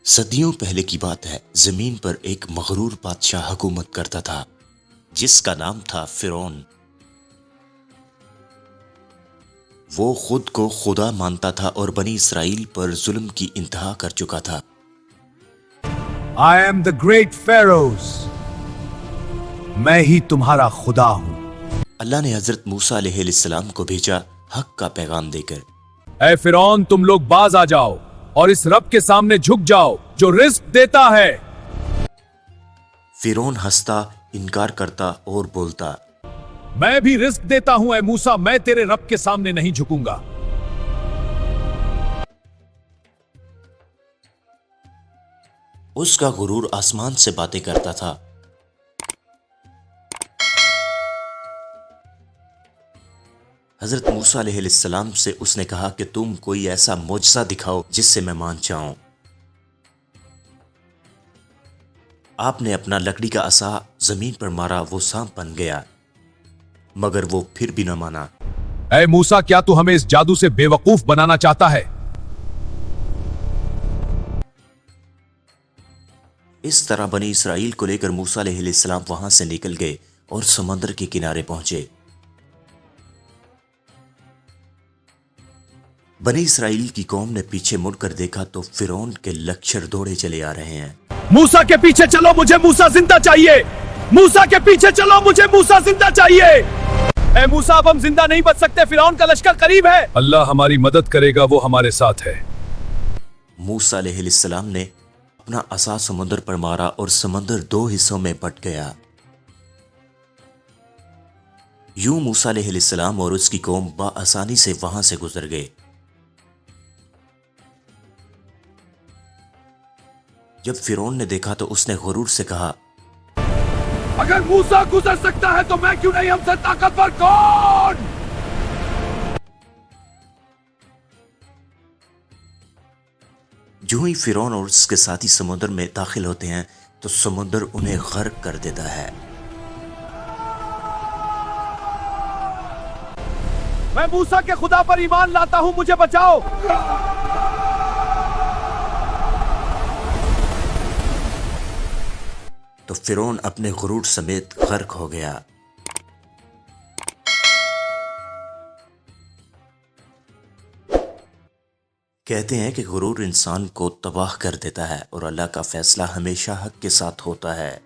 صدیوں پہلے کی بات ہے، زمین پر ایک مغرور بادشاہ حکومت کرتا تھا جس کا نام تھا فرعون۔ وہ خود کو خدا مانتا تھا اور بنی اسرائیل پر ظلم کی انتہا کر چکا تھا۔ I am the great pharaohs. میں ہی تمہارا خدا ہوں۔ اللہ نے حضرت موسیٰ علیہ السلام کو بھیجا حق کا پیغام دے کر۔ اے فرعون، تم لوگ باز آ جاؤ اور اس رب کے سامنے جھک جاؤ جو رزق دیتا ہے۔ فرعون ہنستا، انکار کرتا اور بولتا، میں بھی رزق دیتا ہوں اے موسیٰ، میں تیرے رب کے سامنے نہیں جھکوں گا۔ اس کا غرور آسمان سے باتیں کرتا تھا۔ حضرت موسیٰ علیہ السلام سے اس نے کہا کہ تم کوئی ایسا معجزہ دکھاؤ جس سے میں مان جاؤں۔ آپ نے اپنا لکڑی کا عصا زمین پر مارا، وہ سانپ بن گیا، مگر وہ پھر بھی نہ مانا۔ اے موسیٰ، کیا تو ہمیں اس جادو سے بے وقوف بنانا چاہتا ہے؟ اس طرح بنی اسرائیل کو لے کر موسیٰ علیہ السلام وہاں سے نکل گئے اور سمندر کے کنارے پہنچے۔ بنی اسرائیل کی قوم نے پیچھے مڑ کر دیکھا تو فرعون کے لشکر دوڑے چلے آ رہے ہیں۔ موسیٰ کے پیچھے چلو، مجھے موسیٰ زندہ چاہیے۔ موسیٰ کے پیچھے چلو، مجھے موسیٰ زندہ چاہیے۔ اے موسیٰ، اب ہم زندہ نہیں بچ سکتے، فرعون کا لشکر قریب ہے۔ اللہ ہماری مدد کرے گا، وہ ہمارے ساتھ ہے۔ موسیٰ علیہ السلام نے اپنا عصا سمندر پر مارا اور سمندر دو حصوں میں بٹ گیا۔ یوں موسیٰ علیہ السلام اور اس کی قوم بآسانی سے وہاں سے گزر گئے۔ جب فرعون نے دیکھا تو اس نے غرور سے کہا، اگر موسیٰ گزر سکتا ہے تو میں کیوں نہیں؟ ہم سے طاقتور کون؟ جو ہی فرعون اور اس کے ساتھی سمندر میں داخل ہوتے ہیں تو سمندر انہیں غرق کر دیتا ہے۔ میں موسیٰ کے خدا پر ایمان لاتا ہوں، مجھے بچاؤ۔ تو فرعون اپنے غرور سمیت غرق ہو گیا۔ کہتے ہیں کہ غرور انسان کو تباہ کر دیتا ہے اور اللہ کا فیصلہ ہمیشہ حق کے ساتھ ہوتا ہے۔